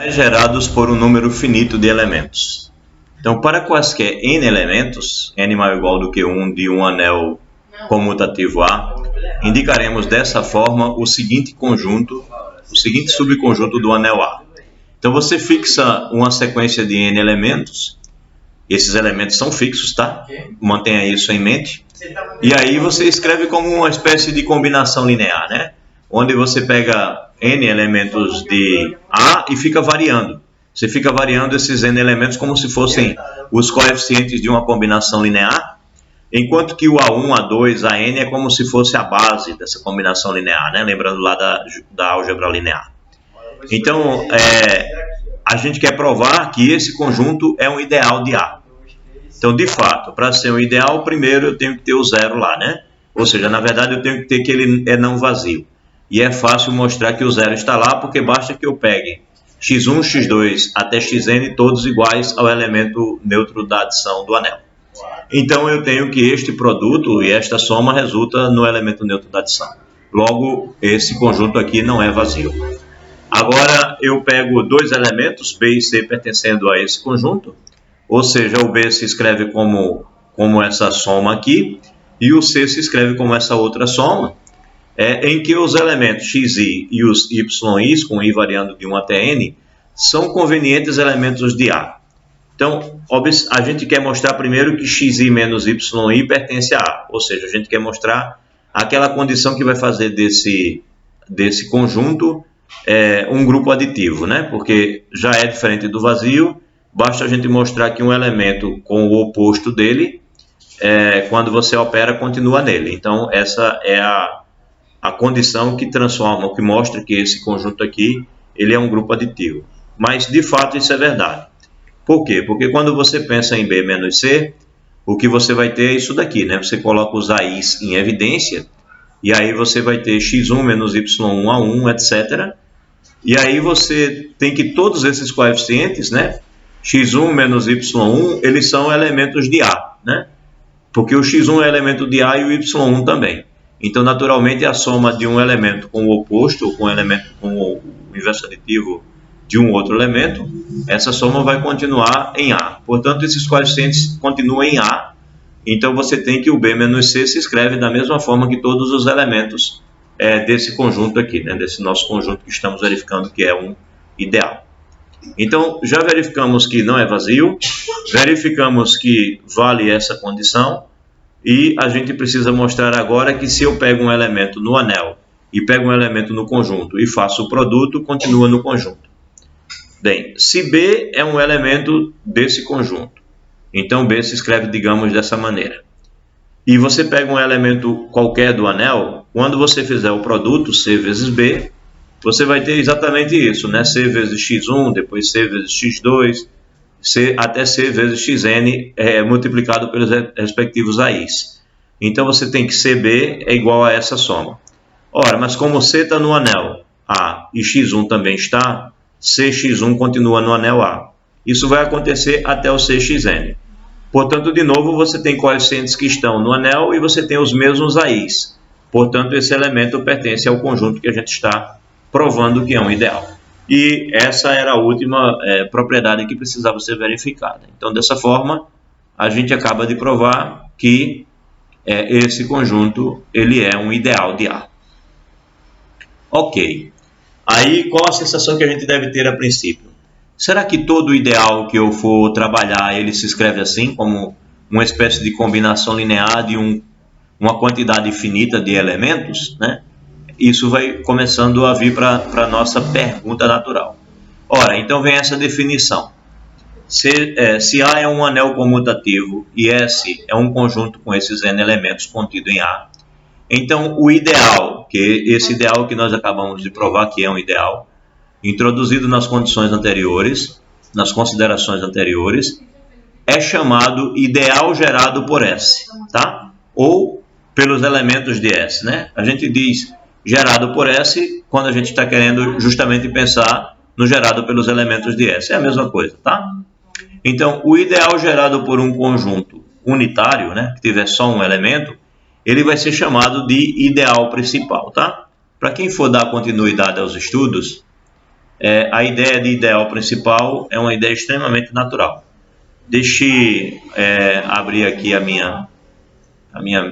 Gerados por um número finito de elementos. Então, para quaisquer n elementos, n maior ou igual do que 1 de um anel comutativo A, indicaremos dessa forma o seguinte conjunto, o seguinte subconjunto do anel A. Então, você fixa uma sequência de n elementos, esses elementos são fixos, tá? Mantenha isso em mente. E aí você escreve como uma espécie de combinação linear, né? Onde você pega n elementos de A e fica variando. Você fica variando esses n elementos como se fossem os coeficientes de uma combinação linear, enquanto que o A1, A2, AN é como se fosse a base dessa combinação linear, né? Lembrando lá da álgebra linear. Então, a gente quer provar que esse conjunto é um ideal de A. Então, de fato, para ser um ideal, primeiro eu tenho que ter o zero lá, né? Ou seja, na verdade eu tenho que ter que ele é não vazio. E é fácil mostrar que o zero está lá, porque basta que eu pegue x1, x2 até xn, todos iguais ao elemento neutro da adição do anel. Então, eu tenho que este produto e esta soma resulta no elemento neutro da adição. Logo, esse conjunto aqui não é vazio. Agora, eu pego dois elementos, B e C, pertencendo a esse conjunto. Ou seja, o B se escreve como essa soma aqui, e o C se escreve como essa outra soma, em que os elementos xi e os yi, com i variando de 1 até n, são convenientes elementos de A. Então, a gente quer mostrar primeiro que xi menos yi pertence a A, ou seja, a gente quer mostrar aquela condição que vai fazer desse conjunto um grupo aditivo, né? Porque já é diferente do vazio, basta a gente mostrar que um elemento com o oposto dele, quando você opera, continua nele. Então, essa é a condição que transforma, que mostra que esse conjunto aqui ele é um grupo aditivo. Mas, de fato, isso é verdade. Por quê? Porque quando você pensa em B menos C, o que você vai ter é isso daqui, né? Você coloca os AIs em evidência, e aí você vai ter x1 menos y1 A1, etc. E aí você tem que todos esses coeficientes, né? x1 menos y1, eles são elementos de A, né? Porque o x1 é elemento de A e o y1 também. Então, naturalmente, a soma de um elemento com o oposto, ou com o elemento com o inverso aditivo de um outro elemento, essa soma vai continuar em A. Portanto, esses coeficientes continuam em A. Então, você tem que o B menos C se escreve da mesma forma que todos os elementos desse conjunto aqui, né? Desse nosso conjunto que estamos verificando que é um ideal. Então, já verificamos que não é vazio, verificamos que vale essa condição, e a gente precisa mostrar agora que se eu pego um elemento no anel e pego um elemento no conjunto e faço o produto, continua no conjunto. Bem, se B é um elemento desse conjunto, então B se escreve, digamos, dessa maneira. E você pega um elemento qualquer do anel, quando você fizer o produto C vezes B, você vai ter exatamente isso, né? C vezes x1, depois C vezes x2, até C vezes xn multiplicado pelos respectivos AIs. Então, você tem que CB é igual a essa soma. Ora, mas como C está no anel A e x1 também está, Cx1 continua no anel A. Isso vai acontecer até o Cxn. Portanto, de novo, você tem coeficientes que estão no anel e você tem os mesmos AIs. Portanto, esse elemento pertence ao conjunto que a gente está provando que é um ideal. E essa era a última propriedade que precisava ser verificada. Então, dessa forma, a gente acaba de provar que esse conjunto ele é um ideal de A. Ok. Aí, qual a sensação que a gente deve ter a princípio? Será que todo ideal que eu for trabalhar, ele se escreve assim, como uma espécie de combinação linear de uma quantidade finita de elementos, né? Isso vai começando a vir para a nossa pergunta natural. Ora, então vem essa definição. Se A é um anel comutativo e S é um conjunto com esses N elementos contido em A, então o ideal, esse ideal que nós acabamos de provar que é um ideal, introduzido nas condições anteriores, nas considerações anteriores, é chamado ideal gerado por S, tá? Ou pelos elementos de S, né? A gente diz gerado por S quando a gente está querendo justamente pensar no gerado pelos elementos de S. É a mesma coisa, tá? Então, o ideal gerado por um conjunto unitário, né, que tiver só um elemento, ele vai ser chamado de ideal principal, tá? Para quem for dar continuidade aos estudos, a ideia de ideal principal é uma ideia extremamente natural. Deixe abrir aqui a minha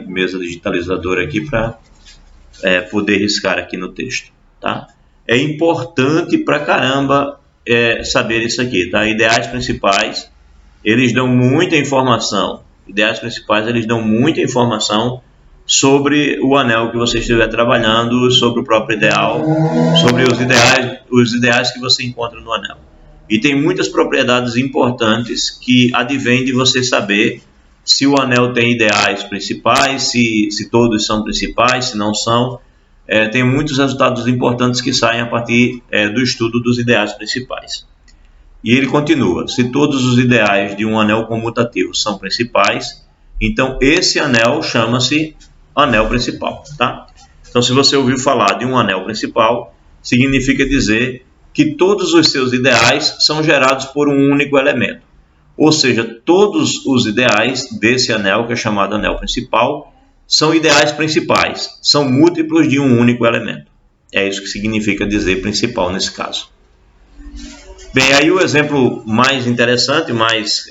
mesa digitalizadora aqui para poder riscar aqui no texto, tá? É importante pra caramba saber isso aqui, tá? Ideais principais, eles dão muita informação. Ideais principais, eles dão muita informação sobre o anel que você estiver trabalhando, sobre o próprio ideal, sobre os ideais que você encontra no anel. E tem muitas propriedades importantes que advêm de você saber se o anel tem ideais principais, se todos são principais, se não são. Tem muitos resultados importantes que saem a partir do estudo dos ideais principais. E ele continua: se todos os ideais de um anel comutativo são principais, então esse anel chama-se anel principal, tá? Então, se você ouviu falar de um anel principal, significa dizer que todos os seus ideais são gerados por um único elemento. Ou seja, todos os ideais desse anel, que é chamado anel principal, são ideais principais, são múltiplos de um único elemento. É isso que significa dizer principal nesse caso. Bem, aí o exemplo mais interessante, mais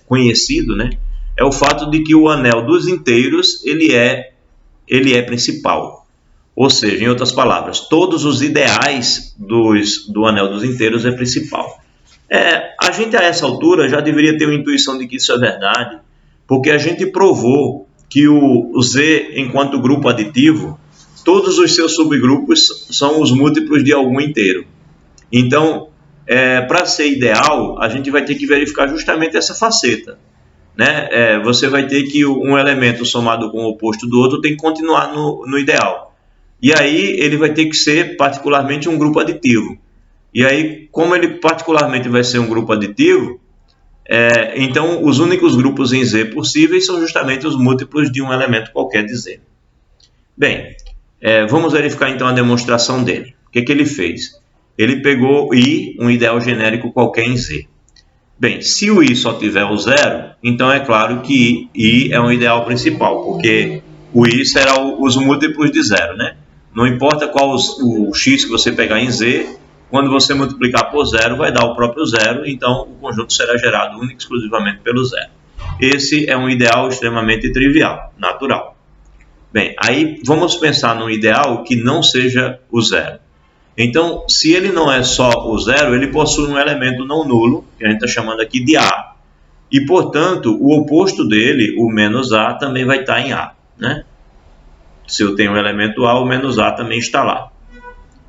conhecido, né, é o fato de que o anel dos inteiros ele é principal. Ou seja, em outras palavras, todos os ideais do anel dos inteiros é principal. A gente a essa altura já deveria ter uma intuição de que isso é verdade, porque a gente provou que o Z, enquanto grupo aditivo, todos os seus subgrupos são os múltiplos de algum inteiro. Então, para ser ideal, a gente vai ter que verificar justamente essa faceta, né? Você vai ter que um elemento somado com o oposto do outro tem que continuar no ideal. E aí ele vai ter que ser particularmente um grupo aditivo. E aí, como ele particularmente vai ser um grupo aditivo, então os únicos grupos em Z possíveis são justamente os múltiplos de um elemento qualquer de Z. Bem, vamos verificar então a demonstração dele. O que ele fez? Ele pegou I, um ideal genérico qualquer em Z. Bem, se o I só tiver o zero, então é claro que I é um ideal principal, porque o I será os múltiplos de zero, né? Não importa qual o X que você pegar em Z, quando você multiplicar por zero, vai dar o próprio zero, então o conjunto será gerado única e exclusivamente pelo zero. Esse é um ideal extremamente trivial, natural. Bem, aí vamos pensar num ideal que não seja o zero. Então, se ele não é só o zero, ele possui um elemento não nulo, que a gente está chamando aqui de A. E, portanto, o oposto dele, o menos A, também vai estar em A, né? Se eu tenho um elemento A, o menos A também está lá.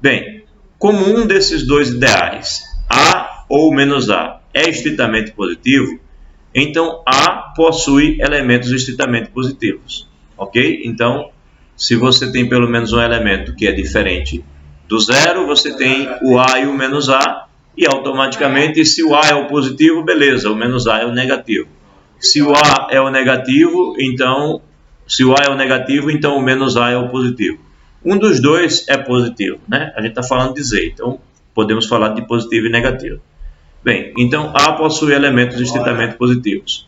Bem, como um desses dois ideais, A ou menos A, é estritamente positivo, então A possui elementos estritamente positivos, ok? Então, se você tem pelo menos um elemento que é diferente do zero, você tem o A e o menos A, e automaticamente, se o A é o positivo, beleza, o menos A é o negativo. Se o A é o negativo, então o menos A é o positivo. Um dos dois é positivo, né? A gente está falando de Z, então podemos falar de positivo e negativo. Bem, então A possui elementos estritamente positivos.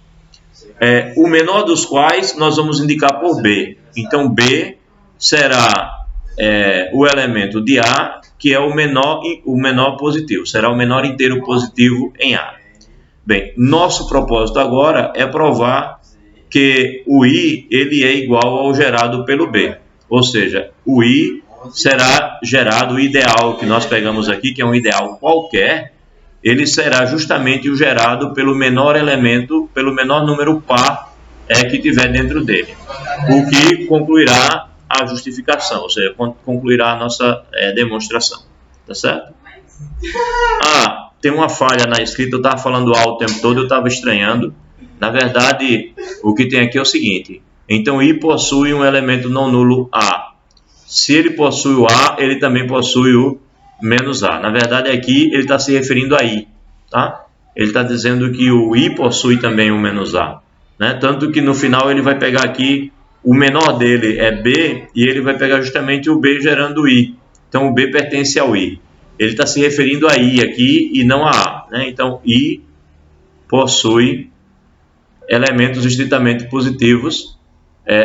O menor dos quais nós vamos indicar por B. Então B será o elemento de A, que é o menor positivo, será o menor inteiro positivo em A. Bem, nosso propósito agora é provar que o I ele é igual ao gerado pelo B, ou seja, o I será gerado, o ideal que nós pegamos aqui, que é um ideal qualquer, ele será justamente o gerado pelo menor elemento, pelo menor número par que tiver dentro dele, o que concluirá a justificação, ou seja, concluirá a nossa demonstração, tá certo? Tem uma falha na escrita, eu estava falando A o tempo todo, eu estava estranhando. Na verdade, o que tem aqui é o seguinte: então I possui um elemento não nulo A. Se ele possui o A, ele também possui o menos A. Na verdade, aqui ele está se referindo a I, tá? Ele está dizendo que o I possui também o menos A, né? Tanto que no final ele vai pegar aqui, o menor dele é B, e ele vai pegar justamente o B gerando o I. Então o B pertence ao I. Ele está se referindo a I aqui e não a A, né? Então I possui elementos estritamente positivos,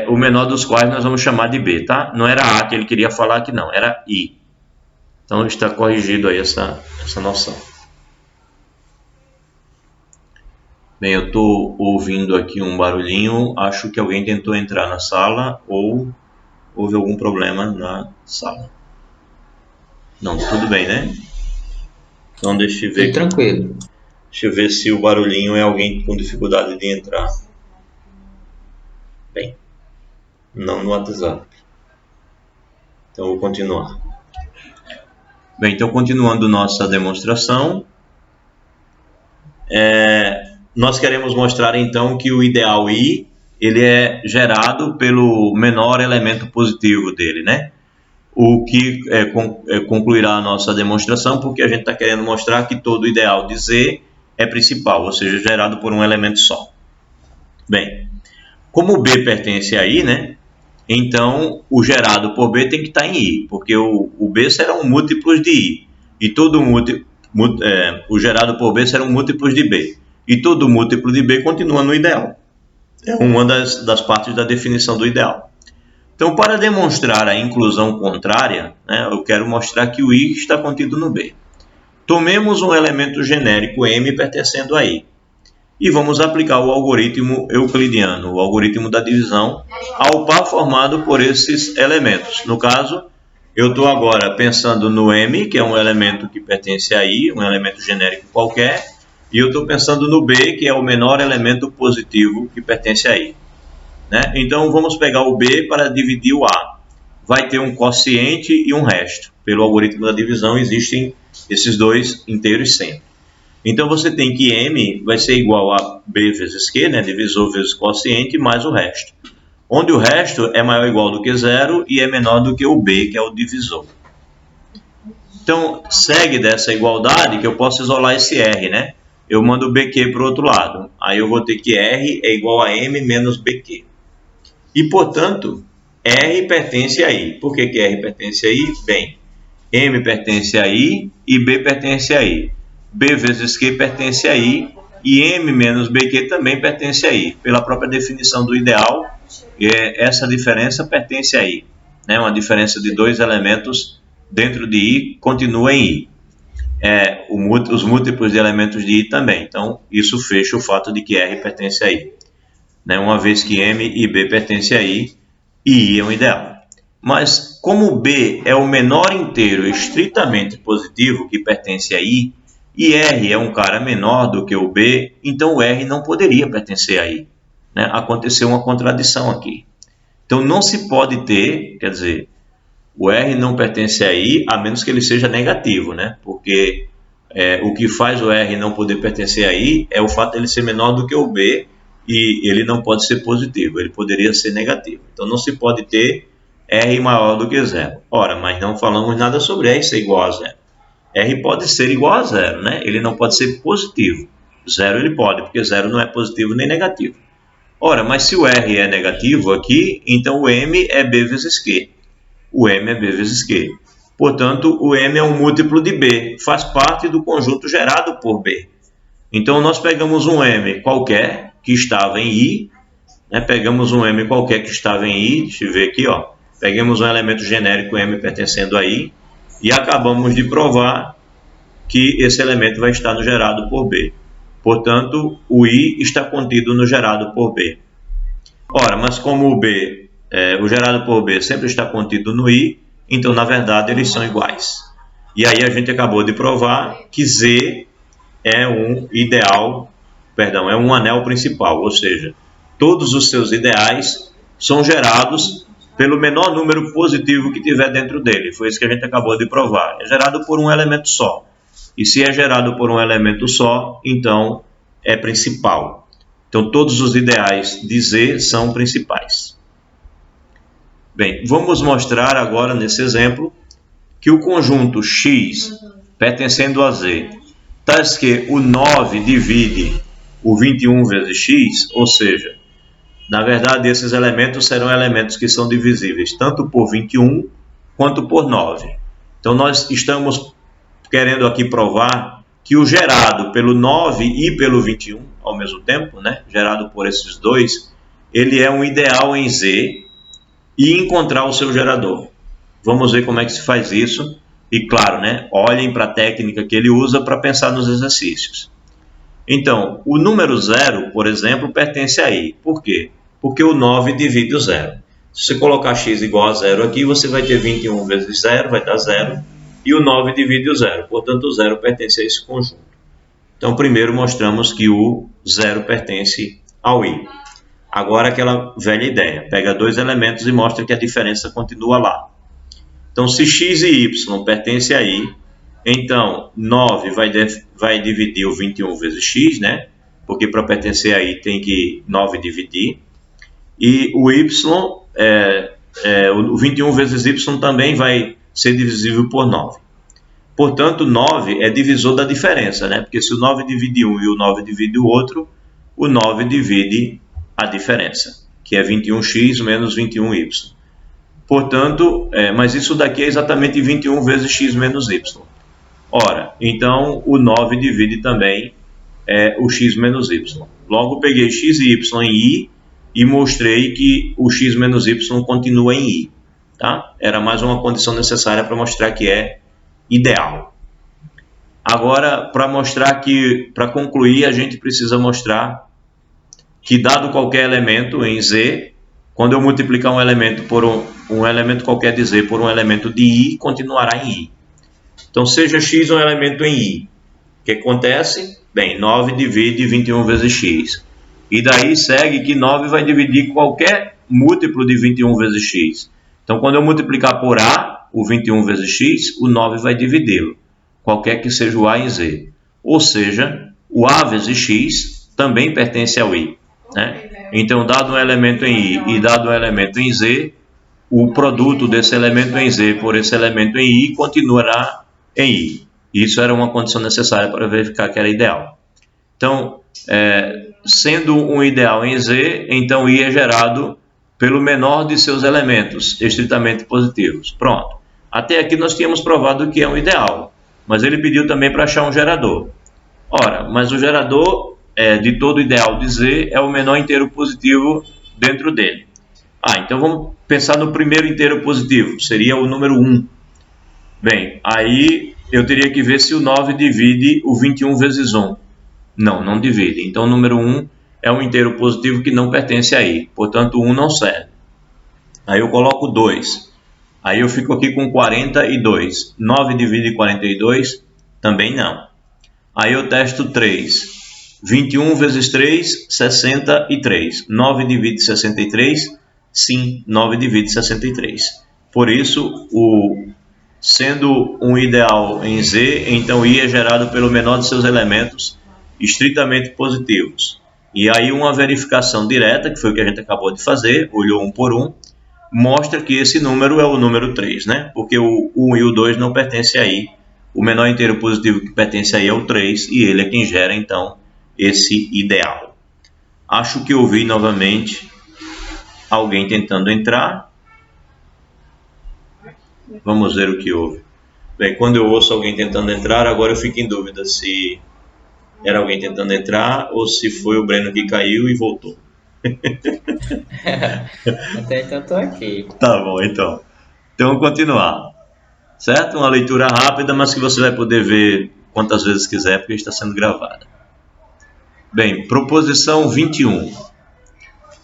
o menor dos quais nós vamos chamar de B, tá? Não era A que ele queria falar aqui não, era I. Então está corrigido aí essa essa noção. Bem, eu estou ouvindo aqui um barulhinho, acho que alguém tentou entrar na sala ou houve algum problema na sala. Não, tudo bem, né? Então deixa eu ver. Tudo tranquilo. Deixa eu ver se o barulhinho é alguém com dificuldade de entrar. Bem, não no WhatsApp. Então vou continuar. Bem, então continuando nossa demonstração, nós queremos mostrar então que o ideal I ele é gerado pelo menor elemento positivo dele, né? O que concluirá a nossa demonstração, porque a gente está querendo mostrar que todo ideal de Z é principal, ou seja, gerado por um elemento só. Bem, como B pertence a I, né? Então o gerado por B tem que estar em I, porque o B serão múltiplos de I, e todo o gerado por B serão múltiplos de B, e todo múltiplo de B continua no ideal. É uma das partes da definição do ideal. Então, para demonstrar a inclusão contrária, né, eu quero mostrar que o I está contido no B. Tomemos um elemento genérico M pertencendo a I e vamos aplicar o algoritmo euclidiano, o algoritmo da divisão, ao par formado por esses elementos. No caso, eu estou agora pensando no M, que é um elemento que pertence a I, um elemento genérico qualquer, e eu estou pensando no B, que é o menor elemento positivo que pertence a I. Né? Então, vamos pegar o B para dividir o A. Vai ter um quociente e um resto. Pelo algoritmo da divisão, existem esses dois inteiros sempre. Então, você tem que M vai ser igual a B vezes Q, né? Divisor vezes quociente, mais o resto. Onde o resto é maior ou igual do que zero e é menor do que o B, que é o divisor. Então, segue dessa igualdade que eu posso isolar esse R, né? Eu mando o BQ para o outro lado. Aí eu vou ter que R é igual a M menos BQ. E, portanto, R pertence a I. Por que R pertence a I? Bem, M pertence a I e B pertence a I. B vezes Q pertence a I e M menos BQ também pertence a I. Pela própria definição do ideal, essa diferença pertence a I. Né? Uma diferença de dois elementos dentro de I continua em I. Os múltiplos de elementos de I também. Então, isso fecha o fato de que R pertence a I. Né? Uma vez que M e B pertencem a I, e I é um ideal. Mas como B é o menor inteiro estritamente positivo que pertence a I, e R é um cara menor do que o B, então o R não poderia pertencer a I. Né? Aconteceu uma contradição aqui. Então não se pode ter, quer dizer, o R não pertence a I, a menos que ele seja negativo, né? Porque o que faz o R não poder pertencer a I é o fato de ele ser menor do que o B, e ele não pode ser positivo, ele poderia ser negativo. Então não se pode ter R maior do que zero. Ora, mas não falamos nada sobre R ser igual a zero. R pode ser igual a zero, né? Ele não pode ser positivo. Zero ele pode, porque zero não é positivo nem negativo. Ora, mas se o R é negativo aqui, então o M é B vezes Q. O M é B vezes Q. Portanto, o M é um múltiplo de B, faz parte do conjunto gerado por B. Então nós pegamos um M qualquer, que estava em I, né? Pegamos um M qualquer que estava em I, deixa eu ver aqui, ó. Pegamos um elemento genérico M pertencendo a I e acabamos de provar que esse elemento vai estar no gerado por B. Portanto, o I está contido no gerado por B. Ora, mas como o gerado por B sempre está contido no I, então na verdade eles são iguais. E aí a gente acabou de provar que Z é um anel principal, ou seja, todos os seus ideais são gerados pelo menor número positivo que tiver dentro dele. Foi isso que a gente acabou de provar. É gerado por um elemento só. E se é gerado por um elemento só, então é principal. Então todos os ideais de Z são principais. Bem, vamos mostrar agora nesse exemplo que o conjunto X pertencendo a Z, tais que o 9 divide o 21 vezes X, ou seja, na verdade esses elementos serão elementos que são divisíveis tanto por 21 quanto por 9. Então nós estamos querendo aqui provar que o gerado pelo 9 e pelo 21 ao mesmo tempo, né, gerado por esses dois, ele é um ideal em Z e encontrar o seu gerador. Vamos ver como é que se faz isso E claro, né, olhem para a técnica que ele usa para pensar nos exercícios. Então, o número 0, por exemplo, pertence a i. Por quê? Porque o 9 divide o 0. Se você colocar x igual a 0 aqui, você vai ter 21 vezes 0, vai dar 0. E o 9 divide o 0. Portanto, o 0 pertence a esse conjunto. Então, primeiro mostramos que o 0 pertence ao i. Agora, aquela velha ideia. Pega dois elementos e mostra que a diferença continua lá. Então, se x e y pertencem a i, então 9 vai dividir o 21 vezes x, né? Porque para pertencer a i tem que 9 dividir. E o y, o 21 vezes y também vai ser divisível por 9. Portanto, 9 é divisor da diferença, né? Porque se o 9 divide um e o 9 divide o outro, o 9 divide a diferença, que é 21x menos 21y. Portanto, mas isso daqui é exatamente 21 vezes x menos y. Ora, então o 9 divide também o x menos y. Logo, peguei x e y em i e mostrei que o x menos y continua em i. Tá? Era mais uma condição necessária para mostrar que é ideal. Agora, para concluir, a gente precisa mostrar que, dado qualquer elemento em Z, quando eu multiplicar um elemento por um elemento qualquer de Z por um elemento de I, continuará em I. Então, seja x um elemento em I. O que acontece? Bem, 9 divide 21 vezes x. E daí segue que 9 vai dividir qualquer múltiplo de 21 vezes x. Então, quando eu multiplicar por A, o 21 vezes x, o 9 vai dividi-lo, qualquer que seja o A em Z. Ou seja, o A vezes x também pertence ao I. Né? Então, dado um elemento em I e dado um elemento em Z, o produto desse elemento em Z por esse elemento em I continuará em I. Isso era uma condição necessária para verificar que era ideal. Então, sendo um ideal em Z, então I é gerado pelo menor de seus elementos estritamente positivos. Pronto. Até aqui nós tínhamos provado que é um ideal, mas ele pediu também para achar um gerador. Ora, mas o gerador de todo ideal de Z é o menor inteiro positivo dentro dele. Então vamos pensar no primeiro inteiro positivo, seria o número 1. Bem, aí eu teria que ver se o 9 divide o 21 vezes 1. Não, não divide. Então o número 1 é um inteiro positivo que não pertence a I. Portanto, 1 não serve. Aí eu coloco 2. Aí eu fico aqui com 42. 9 divide 42? Também não. Aí eu testo 3. 21 vezes 3, 63. 9 divide 63? Sim, 9 divide 63. Por isso, sendo um ideal em Z, então I é gerado pelo menor de seus elementos estritamente positivos. E aí uma verificação direta, que foi o que a gente acabou de fazer, olhou um por um, mostra que esse número é o número 3, né? Porque o 1 e o 2 não pertencem a I. O menor inteiro positivo que pertence a I é o 3, e ele é quem gera, então, esse ideal. Acho que ouvi novamente alguém tentando entrar. Vamos ver o que houve. Bem, quando eu ouço alguém tentando entrar, agora eu fico em dúvida se era alguém tentando entrar ou se foi o Breno que caiu e voltou. Até então estou aqui. Tá bom, então. Então, vamos continuar. Certo? Uma leitura rápida, mas que você vai poder ver quantas vezes quiser, porque está sendo gravada. Bem, proposição 21.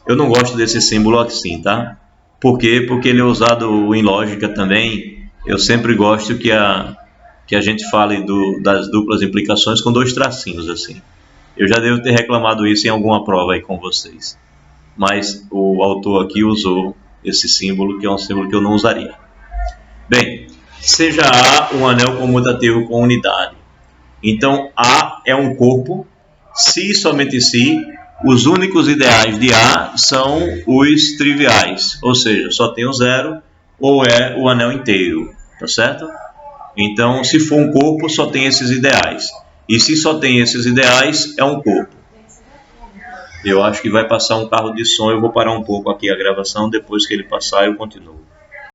Eu não gosto desse símbolo assim, tá? Por quê? Porque ele é usado em lógica também. Eu sempre gosto que a gente fale das duplas implicações com dois tracinhos assim. Eu já devo ter reclamado isso em alguma prova aí com vocês. Mas o autor aqui usou esse símbolo, que é um símbolo que eu não usaria. Bem, seja A um anel comutativo com unidade. Então, A é um corpo. Se e somente se, os únicos ideais de A são os triviais. Ou seja, só tem o zero ou é o anel inteiro. Tá certo? Então, se for um corpo, só tem esses ideais. E se só tem esses ideais, é um corpo. Eu acho que vai passar um carro de som. Eu vou parar um pouco aqui a gravação. Depois que ele passar, eu continuo.